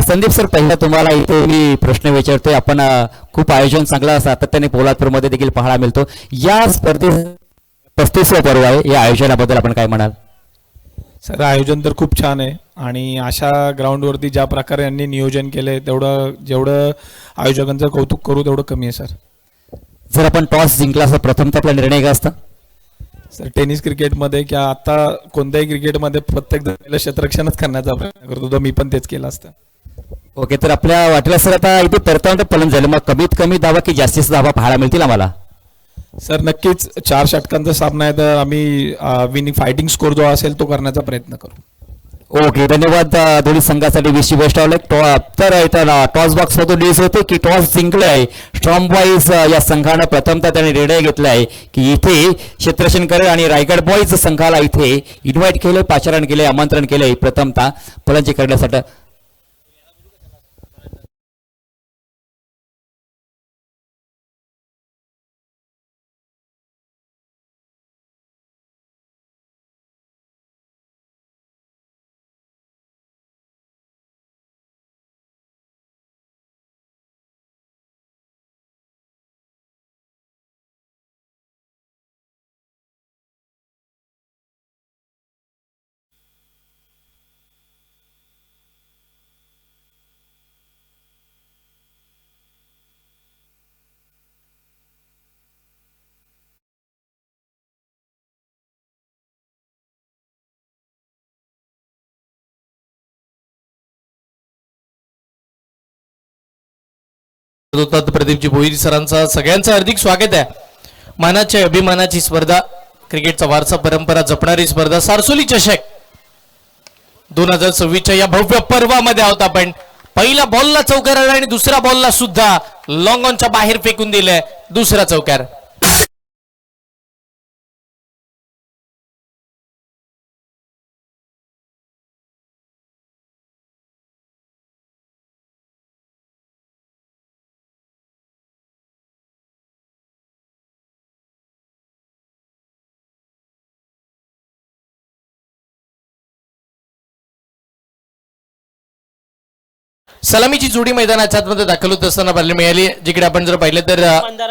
संदीप सर, पहिला तुम्हाला इथे मी प्रश्न विचारतोय. आपण खूप आयोजन चांगलं सातत्याने पोलादपूरमध्ये देखील पाहायला मिळतो. या स्पर्धेत 35वा पर्व आहे, या आयोजनाबद्दल आपण काय म्हणाल? सर, आयोजन तर खूप छान आहे आणि अशा ग्राउंडवरती ज्या प्रकारे यांनी नियोजन केलंय जेवढं आयोजकांचं कौतुक करू तेवढं कमी आहे सर. जर आपण टॉस जिंकला असता प्रथमतः आपला निर्णय काय असता? सर, टेनिस क्रिकेटमध्ये किंवा आता कोणत्याही क्रिकेटमध्ये प्रत्येक जणाला क्षेत्ररक्षणच करण्याचा प्रयत्न करतो, तर मी पण तेच केलं असतं. ओके, तर आपल्या वाटलं सर आता इथे परतावं फलन झालं, मग कमीत कमी धावा की जास्तीत धावा पाहायला मिळतील आम्हाला? सर, नक्कीच 4 षटकांचा सामना आहे, तर आम्ही विनिंग फायटिंग स्कोर जो असेल तो करण्याचा प्रयत्न करू. ओके, धन्यवाद दोन्ही संघासाठी. विश यू बेस्ट ऑफ लक. तर इथं टॉस बॉक्स मधून न्यूज होते की टॉस जिंकले आहे स्ट्रॉंग बॉईज या संघानं. प्रथमतः त्याने निर्णय घेतला आहे की इथे क्षेत्ररक्षण करेल आणि रायगड बॉईज संघाला इथे इन्व्हाइट केले, पाचारण केले, आमंत्रण केले प्रथमतः फलंदाजी करण्यासाठी. होतात प्रदीपजी भोईर सरांचा. सगळ्यांचं हार्दिक स्वागत आहे. मानाची अभिमानाची स्पर्धा, क्रिकेटचा वारसा परंपरा जपणारी स्पर्धा सारसोली चषक 2026च्या या भव्य पर्वामध्ये आहोत आपण. पहिला बॉलला चौकार आला आणि दुसऱ्या बॉलला सुद्धा लॉंग ऑनच्या बाहेर फेकून दिलंय दुसरा चौकार. सलामीची जोडी मैदानाच्या आतमध्ये दाखल होत असताना पाहायला मिळाली, जिकडे आपण जर पाहिलं तर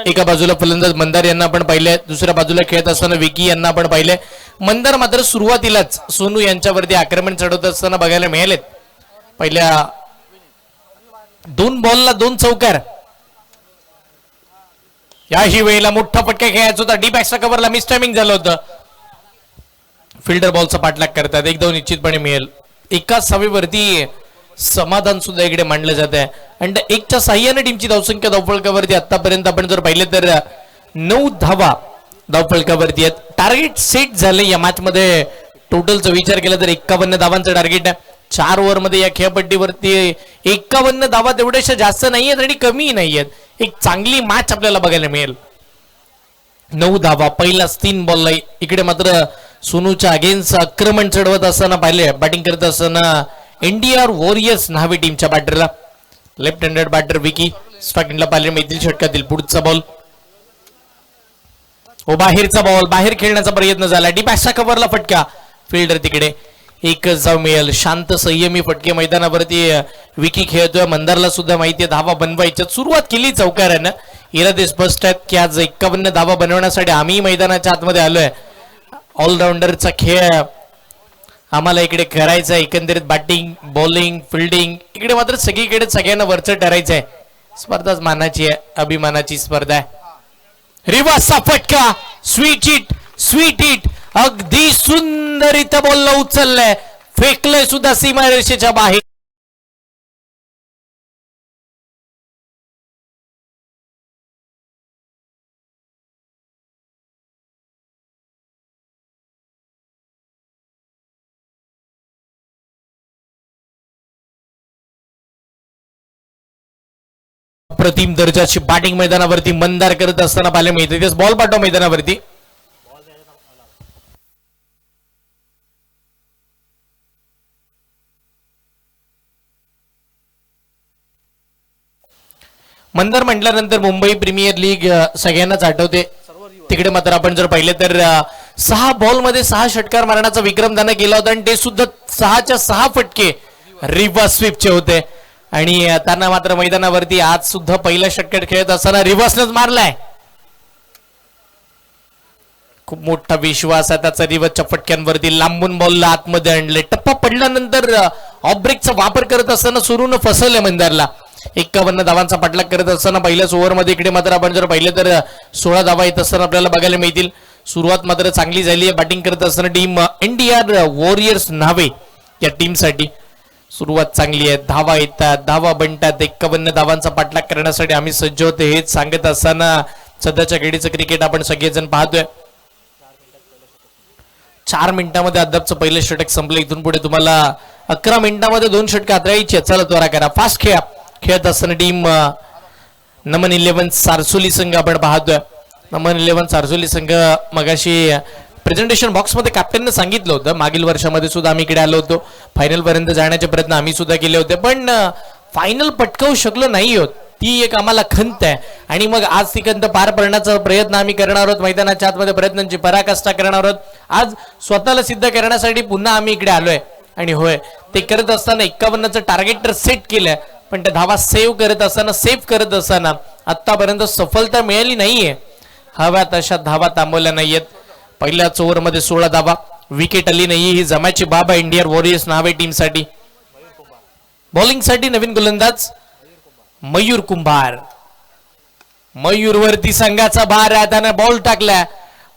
एका बाजूला फलंदाज मंदार यांना आपण पाहिले, दुसऱ्या बाजूला खेळत असताना विकी यांना आपण पाहिले. मंदार मात्र सुरुवातीलाच सोनू यांच्यावरती आक्रमण चढवत असताना बघायला मिळालेत. पहिल्या 2 बॉलला 2 चौकार. याही वेळेला मोठा फटका खेळायचा होता, डीप एक्स्ट्रा कव्हरला मिस टायमिंग झालं होतं. फिल्डर बॉलचा पाठलाग करतात, 1-2 निश्चितपणे मिळेल. एकाच सभेवरती समाधान सुद्धा इकडे मांडलं जात आहे. आणि 1च्या साह्याने टीमची धावसंख्या धावफलकावरती आतापर्यंत आपण जर पाहिलं तर 9 धावा धावफलकावरती आहेत. टार्गेट सेट झाले या मॅच मध्ये. टोटलचा विचार केला तर 51 धावांचं टार्गेट आहे. 4 ओव्हरमध्ये या खेळपट्टीवरती 51 धावा तेवढ्याशा जास्त नाहीयेत आणि कमी नाहीयेत. एक चांगली मॅच आपल्याला बघायला मिळेल. 9 धावा पहिलाच 3 बॉलला. इकडे मात्र सोनूच्या अगेन्स्ट आक्रमण चढवत असताना पाहिले, बॅटिंग करत असताना इंडिया वॉरियर्स नावे टीमच्या बॅटरला. लेफ्ट हँडेड बॅटर विकी स्ट्रायकिंगला पाहिले मिळतील षटकातील. पुढचा बॉल बाहेरचा बॉल, बाहेर खेळण्याचा प्रयत्न झाला. डीप एक्स्ट्रा कव्हरला फटका. फिल्डर तिकडे एकच धाव मिळेल. शांत संयमी फटके मैदानावरती विकी खेळतोय. मंदारला सुद्धा माहितीये धावा बनवायच्या. सुरुवात केली चौकारानं. इरादे स्पष्ट आहेत की आज 51 धावा बनवण्यासाठी आम्ही मैदानाच्या आतमध्ये आलोय. ऑलराऊंडरचा खेळ आम्हाला इकडे करायचं आहे. एकंदरीत बॅटिंग, बॉलिंग, फिल्डिंग इकडे मात्र सगळीकडे सगळ्यांना वरचं ठरायचं आहे. स्पर्धाच मानाची आहे, अभिमानाची स्पर्धा आहे. रिवर्सचा फटका. Sweet hit, sweet hit. अगदी सुंदर बॉलला उचललंय, फेकलंय सुद्धा सीमारेषेच्या बाहेर. अप्रतिम दर्जाची बॅटिंग मैदानावरती मंदार करत असताना पाहायला मिळते. तेच बॉल पाठवा मैदानावरती. मंदार म्हटल्यानंतर मुंबई प्रीमियर लीग सगळ्यांनाच आठवते. तिकडे मात्र आपण जर पाहिले तर 6 बॉलमध्ये 6 षटकार मारण्याचा विक्रम त्यानं केला होता आणि ते सुद्धा 6च्या 6 फटके रिव्हर्स स्वीपचे होते. आणि त्यांना मात्र मैदानावरती आज सुद्धा पहिला षटकार खेळत असताना रिव्हर्सनच मारलाय. खूप मोठा विश्वास आहे त्याचा रिव्हर्सच्या फटक्यांवरती. लांबून बॉलला आतमध्ये आणले. टप्पा पडल्यानंतर ऑफ ब्रेकचा वापर करत असताना सुरूनं फसवलंय मंदारला. 51 धावांचा पाठलाग करत असताना पहिल्याच ओव्हरमध्ये इकडे मात्र आपण जर पाहिलं तर 16 धावा येत असताना आपल्याला बघायला मिळतील. सुरुवात मात्र चांगली झाली आहे बॅटिंग करत असताना टीम इंडिया वॉरियर्स नावे या टीमसाठी. सुरुवात चांगली आहे, धावा येतात, धावा बनतात. 51 धावांचा पाठलाग करण्यासाठी आम्ही सज्ज होते हेच सांगत असताना सध्याच्या घडीचं क्रिकेट आपण सगळेजण पाहतोय. 4 मिनिटांमध्ये अद्यापचं पहिलं षटक संपलं. इथून पुढे तुम्हाला 11 मिनिटांमध्ये 2 षटकं हाताळायची. चला त्वरा करा, फास्ट खेळा. खेळत असताना टीम नमन 11 सारसोली संघ आपण पाहतोय. नमन 11 सारसोली संघ मगाशी प्रेझेंटेशन बॉक्समध्ये कॅप्टनने सांगितलं होतं मागील वर्षामध्ये सुद्धा आम्ही इकडे आलो होतो. फायनल पर्यंत जाण्याचे प्रयत्न आम्ही सुद्धा केले होते पण फायनल पटकावू शकलो नाही होत. ती एक आम्हाला खंत आहे आणि मग आज ती खंत पार पाडण्याचा प्रयत्न आम्ही करणार आहोत. मैदानाच्या आतमध्ये प्रयत्नांची पराकाष्ठा करणार आहोत. आज स्वतःला सिद्ध करण्यासाठी पुन्हा आम्ही इकडे आलोय. आणि होय, ते करत असताना 51चं टार्गेट तर सेट केलंय पण त्या धावा सेव्ह करत असताना आतापर्यंत सफलता मिळाली नाहीये. हव्या तशा धावा थांबवल्या नाहीयेत. पहिल्याच ओव्हरमध्ये 16 धावा, विकेट आली नाही ही जमाची बाब आहे इंडियन वॉरियर्स नावे टीमसाठी. बॉलिंगसाठी नवीन गोलंदाज मयूर कुंभार. मयूरवरती संघाचा भार आहे. त्यानं बॉल टाकला,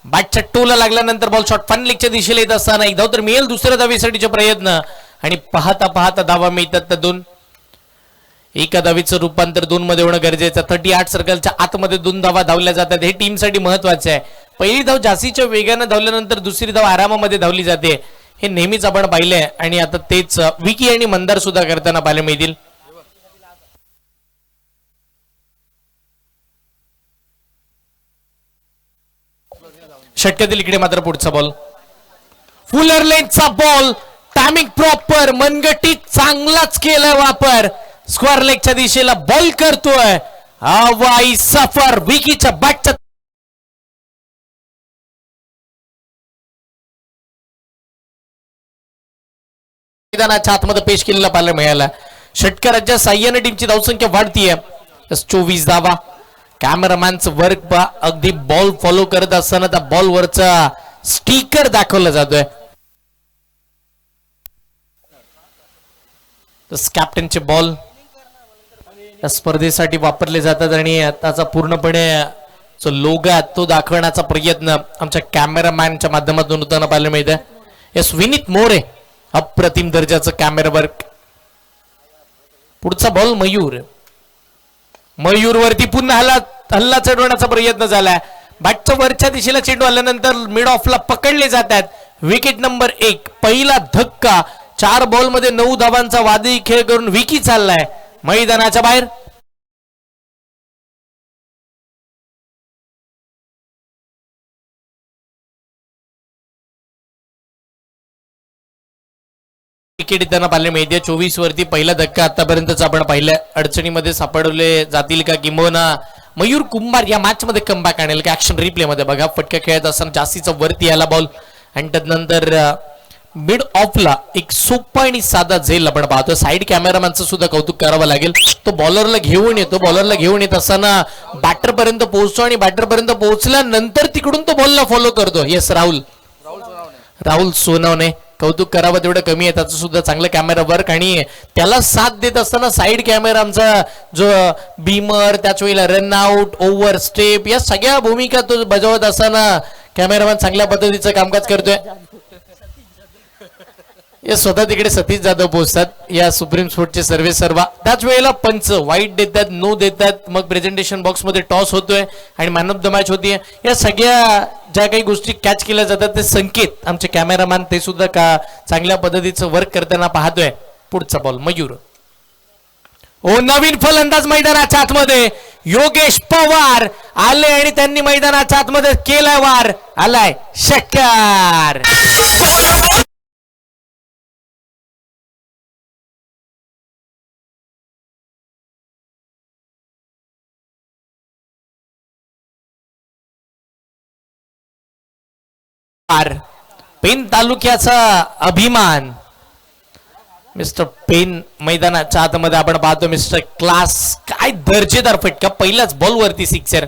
बॅटच्या टोला लागल्यानंतर बॉल शॉट फन लेगच्या दिशेला येत असताना एक धाव तर मिळेल दुसऱ्या धावेसाठीचे प्रयत्न आणि पाहता पाहता धावा मिळतात तर 2. एका धावेचं रूपांतर 2 मध्ये होणं गरजेचं. 38 सर्कलच्या आतमध्ये 2 धावा धावल्या जातात. हे टीमसाठी महत्वाचं आहे. पहिली धाव जास्तीच्या वेगानं धावल्यानंतर दुसरी धाव आरामामध्ये धावली जाते. हे नेहमीच आपण पाहिलंय आणि आता तेच विकी आणि मंदार सुद्धा करताना पाहायला मिळतील. षटकातील इकडे मात्र पुढचा बॉल, फुलर लेनचा बॉल, टायमिंग प्रॉपर, मनगटीत चांगलाच केलाय वापर. स्क्वेअर लेगच्या दिशेला बॉल करतोय हवाई सफर. विकीच्या बॅटच्या मैदानाच्या आतमध्ये पेश केलेला पाहायला मिळाला. षटकाराच्या साह्याने टीमची धावसंख्या वाढतीये. 24 धावा. कॅमेरामॅनचं वर्क पा अगदी बॉल फॉलो करत असताना त्या बॉल वरचा स्टिकर दाखवला जातोय. कॅप्टनचे बॉल या स्पर्धेसाठी वापरले जातात आणि त्याचा पूर्णपणे जो लोगो आहे तो दाखवण्याचा प्रयत्न आमच्या कॅमेरामॅनच्या माध्यमातून होताना पाहायला मिळतंय. यस, विनीत मोरे अप्रतिम दर्जाचं कॅमेरा वर्क. पुढचा बॉल मयूर वरती पुन्हा हल्ला चढवण्याचा प्रयत्न झालाय. बॅटच्या वरच्या दिशेला चेंडू आल्यानंतर मिड ऑफला पकडले जातात. Wicket number 1. पहिला धक्का. 4 बॉल मध्ये 9 धावांचा वादळी खेळ करून विकी चाललाय मैदानाच्या बाहेर. विकेट त्यांना पाहायला मिळते. 24 वरती पहिला धक्का. आतापर्यंतच आपण पाहिलं अडचणीमध्ये सापडले जातील का किंबहुना मयूर कुंभार या मॅच मध्ये कमबॅक आणेल का. ऍक्शन रिप्ले मध्ये बघा, फटका खेळत असताना जास्तीचा वरती आला बॉल आणि त्यानंतर मिड ऑफला एक सोपा आणि साधा झेल आपण पाहतो. साईड कॅमेरामॅनचं सुद्धा कौतुक करावं लागेल. तो बॉलरला घेऊन येत असताना बॅटर पर्यंत पोहोचतो आणि बॅटर पर्यंत पोहोचल्यानंतर तिकडून तो बॉलला फॉलो करतो. येस, राहुल सोनवणे कौतुक करावं तेवढं कमी आहे. त्याचं सुद्धा चांगलं कॅमेरा वर्क आणि त्याला साथ देत असताना साईड कॅमेरा आमचा जो बीमर, त्याच वेळेला रन आउट, ओव्हर स्टेप या सगळ्या भूमिका तो बजावत असताना कॅमेरामॅन चांगल्या पद्धतीचं कामकाज करतोय. या स्वतः तिकडे सतीश जाधव पोहोचतात या सुप्रीम स्पोर्टचे सर्वे सर्वा. त्याच वेळेला पंच वाईट देतात, नो देतात, मग प्रेझेंटेशन बॉक्स मध्ये टॉस होतोय आणि मॅन ऑफ द मॅच होतीये. या सगळ्या ज्या काही गोष्टी कॅच केल्या जातात ते संकेत आमचे कॅमेरामॅन ते सुद्धा का चांगल्या पद्धतीचं वर्क करताना पाहतोय. पुढचा बॉल मयूर. नवीन फलंदाज मैदानाच्या आतमध्ये योगेश पवार आले आणि त्यांनी मैदानाच्या आतमध्ये केलाय वार. आलाय षटकार. पेन तालुक्याचा अभिमान मिस्टर पेन मैदानाच्या आतमध्ये आपण पाहतो. मिस्टर क्लास, काय दर्जेदार फटका. पहिल्याच बॉल वरती सिक्सर.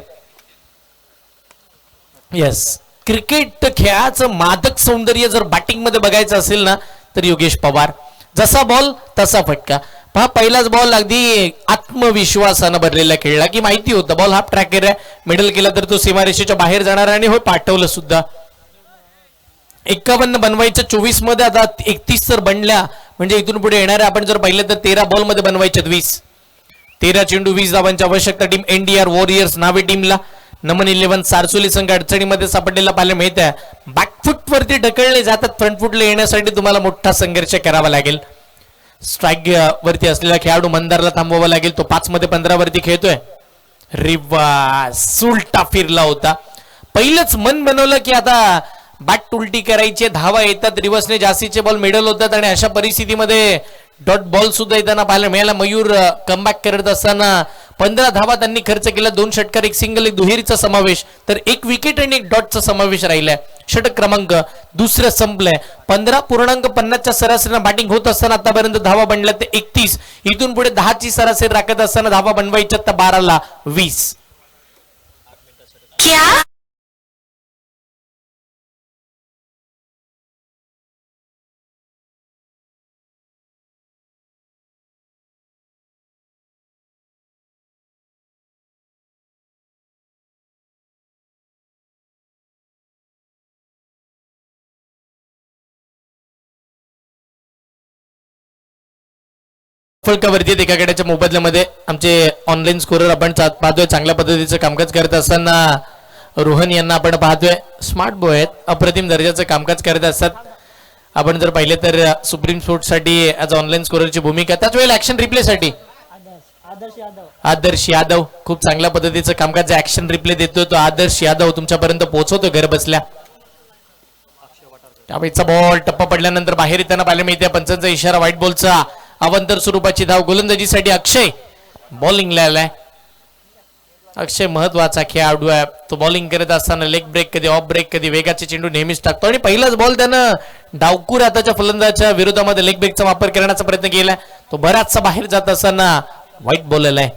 येस, क्रिकेट खेळाचं मादक सौंदर्य जर बॅटिंग मध्ये बघायचं असेल ना तर योगेश पवार. जसा बॉल तसा फटका. पहा, पहिलाच बॉल अगदी आत्मविश्वासानं भरलेला खेळला की माहिती होतं बॉल हाफ ट्रॅकर आहे, मिडल केला तर तो सीमारेषेच्या बाहेर जाणार आणि होय पाठवलं सुद्धा. 51 बनवायच्या 24 मध्ये आता 31 तर बनल्या म्हणजे इथून पुढे येणारे आपण जर पाहिलं तर 13 बॉल मध्ये बनवायचे 20. 13 चेंडू 20 धावांची आवश्यकता टीम एनडीआर वॉरियर्स नावे टीमला. नमन 11 सारसोली संघ अडचणीमध्ये सापडलेला पाहायला मिळत आहे. बॅकफुट वरती ढकलले जातात, फ्रंटफुटला येण्यासाठी तुम्हाला मोठा संघर्ष करावा लागेल. स्ट्राईक वरती असलेला खेळाडू मंदारला थांबवावा लागेल. तो 5 मध्ये 15 वरती खेळतोय. रिव्हर्स उलटा फिरला होता. पहिलंच मन बनवलं की आता बॅट उलटी करायची, धावा येतात, रिव्हर्सने जास्तीचे बॉल मिडल होतात आणि अशा परिस्थितीमध्ये डॉट बॉल सुद्धा येताना पाहायला मिळाला. मयूर कमबॅक करत असताना 15 धावा त्यांनी खर्च केला. 2 षटकार, 1 सिंगल, 1 दुहेरीचा समावेश, तर 1 विकेट आणि 1 डॉटचा समावेश राहिलाय. षटक क्रमांक दुसरं संपलंय. 15.50च्या सरासरीनं बॅटिंग होत असताना आतापर्यंत धावा बनल्या ते 31. इथून पुढे 10ची सरासरी राखत असताना धावा बनवायच्या तर 12ला 20. फलकावरती एका गड्याच्या मोबदल्यामध्ये आमचे ऑनलाईन स्कोरर आपण पाहतोय. चांगल्या पद्धतीचं कामकाज करत असताना रोहन यांना आपण पाहतोय. स्मार्ट बॉय आहेत, अप्रतिम दर्जाचं कामकाज करत असतात. आपण जर पाहिलं तर सुप्रीम स्पोर्ट्ससाठी ॲज ऑनलाईन स्कोररची भूमिका. त्याच वेळेला ऍक्शन रिप्लेसाठी आदर्श यादव खूप चांगल्या पद्धतीचं कामकाज ऍक्शन रिप्ले देतोय. तो आदर्श यादव तुमच्यापर्यंत पोहोचवतो घर बसल्या. त्यावेळेचा बॉल टप्पा पडल्यानंतर बाहेर येताना पाहायला मिळते. पंचांचा इशारा, व्हाईट बॉलचा. अवंतर स्वरूपाची धाव गोलंदाजीसाठी अक्षय बॉलिंगला आलाय. अक्षय महत्वाचा खेळाडू आहे. तो बॉलिंग करत असताना लेग ब्रेक कधी ऑफ ब्रेक कधी वेगाचे चेंडू नेहमीच टाकतो आणि पहिलाच बॉल त्यानं डावकूर हाताच्या फलंदाच्या विरोधामध्ये लेग ब्रेकचा वापर करण्याचा प्रयत्न केला. तो बराचसा बाहेर जात असताना वाईट बॉल आहे.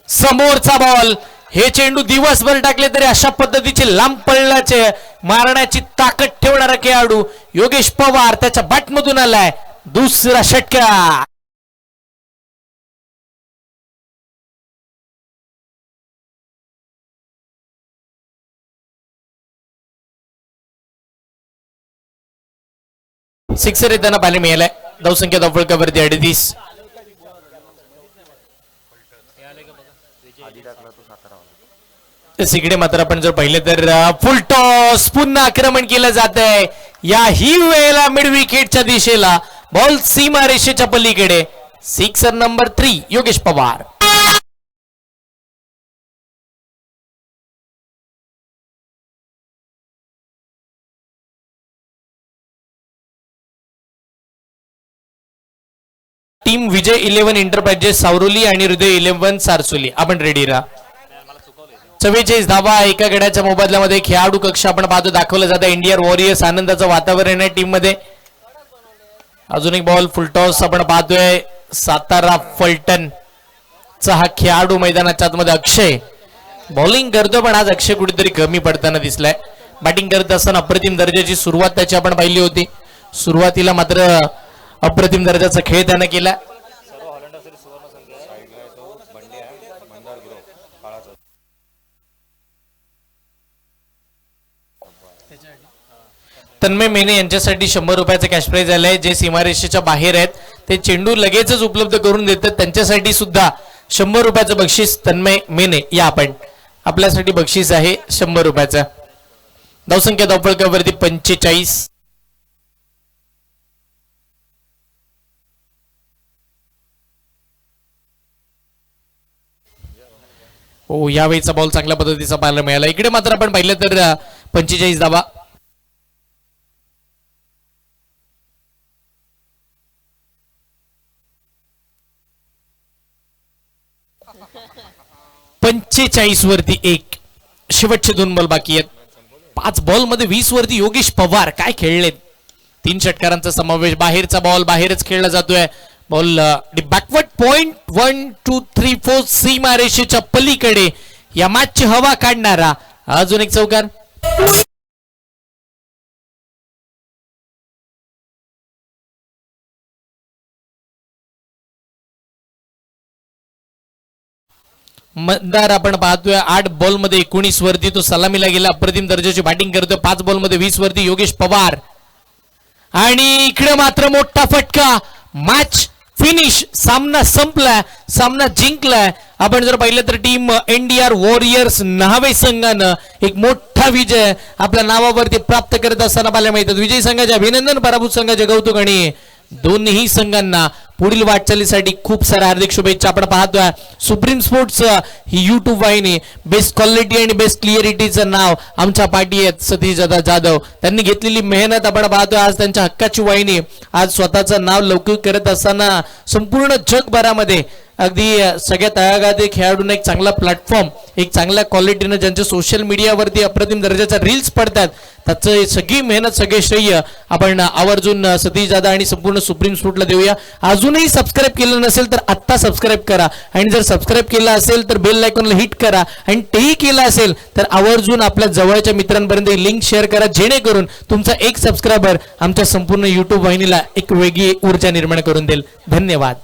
समोरचा बॉल. हे चेंडू दिवसभर टाकले तरी अशा पद्धतीचे लांब पळण्याचे मारण्याची ताकद ठेवणारा खेळाडू योगेश पवार त्याच्या बॅटमधून आलाय. दुसरा षटकार. सिक्सर येताना पाहायला मिळालाय. धावसंख्या धावफलकावरती 38. इकडे मात्र आपण जर पाहिले तर फुल टॉस पुन्हा आक्रमण केलं जात आहे. याही वेळेला मिड विकेटच्या दिशेला बॉल सीमा रेषेच्या पलीकडे. Sixer number 3 Yogesh Pawar. Team Vijay 11 enterprises Savroli आणि हृदय 11 सारसोली आपण रेडी राहा. 44 धावा एका गड्याच्या मोबदल्यामध्ये खेळाडू कक्ष आपण पाहतो दाखवलं जातं. इंडियन वॉरियर्स आनंदाचं वातावरण आहे टीम मध्ये. अजून एक बॉल फुलटॉस आपण पाहतोय. सातारा फलटण चा हा खेळाडू मैदानाच्या आतमध्ये अक्षय बॉलिंग करतो पण आज अक्षय कुठेतरी कमी पडताना दिसलाय. बॅटिंग करत असताना अप्रतिम दर्जाची सुरुवात त्याची आपण पाहिली होती. सुरुवातीला मात्र अप्रतिम दर्जाचा खेळ त्यानं केला. तन्मय मेने यांच्यासाठी 100 रुपयाचं कॅश प्राइज आलंय. जे सीमारेषेच्या बाहेर आहेत ते चेंडू लगेचच उपलब्ध करून देतात. त्यांच्यासाठी सुद्धा 100 रुपयाचं बक्षीस. तन्मय मेने या आपण आपल्यासाठी बक्षीस आहे 100 रुपयाचं. धावसंख्या धावफलकावरती 45. हो यावेळीचा बॉल चांगल्या पद्धतीचा पाहायला मिळाला. इकडे मात्र आपण पाहिलं तर 45 धावा. वरती 1. शेवटचे 2 बॉल बाकी आहेत. 5 बॉल मध्ये 20 वरती योगेश पवार काय खेळलेत. 3 षटकारांचा समावेश. बाहेरचा बॉल बाहेरच खेळला जातोय. बॉल बॅकवर्ड पॉइंट 1 2 3 4 सीमा रेषेच्या पलीकडे या मॅचची हवा काढणारा अजून एक चौकार. मतदार आपण पाहतोय 8 बॉल मध्ये 19 वरती तो सलामीला गेला. अप्रतिम दर्जाची बॅटिंग करतोय. 5 बॉल मध्ये 20 वरती योगेश पवार. आणि इकडे मात्र मोठा फटका. Match finish. सामना संपलाय. सामना जिंकलाय. आपण जर पाहिलं तर टीम एनडीआर वॉरियर्स न्हावे संघानं एक मोठा विजय आपल्या नावावरती प्राप्त करत असताना पाहायला मिळतात. विजयी संघाचे अभिनंदन. पराभूत संघाचे कौतुक आणि दोन्ही संघांना पुढील वाटचालीसाठी खूप साऱ्या हार्दिक शुभेच्छा. आपण पाहतोय सुप्रीम स्पोर्ट्स ही युट्यूब वाहिनी बेस्ट क्वालिटी आणि बेस्ट क्लिअरिटीचं नाव आमच्या पाठी आहेत सतीश दादा जाधव. त्यांनी घेतलेली मेहनत आपण पाहतोय. आज त्यांच्या हक्काची वाहिनी आज स्वतःचं नाव लौकिक करत असताना संपूर्ण जगभरामध्ये अगदी सगळ्या तळागाळातील खेळाडूंना एक चांगला प्लॅटफॉर्म एक चांगल्या क्वालिटीनं ज्यांच्या सोशल मीडियावरती अप्रतिम दर्जाच्या रील्स पडतात त्याचं सगळी मेहनत सगळे श्रेय आपण आवर्जून सतीश दादा आणि संपूर्ण सुप्रीम स्पोर्टला देऊया. अजूनही सबस्क्राईब केलं नसेल तर आत्ता सबस्क्राईब करा आणि जर सबस्क्राईब केलं असेल तर बेल आयकॉनला हिट करा आणि तेही केलं असेल तर आवर्जून आपल्या जवळच्या मित्रांपर्यंत लिंक शेअर करा जेणेकरून तुमचा एक सबस्क्रायबर आमच्या संपूर्ण युट्यूब वाहिनीला एक वेगळी ऊर्जा निर्माण करून देईल. धन्यवाद.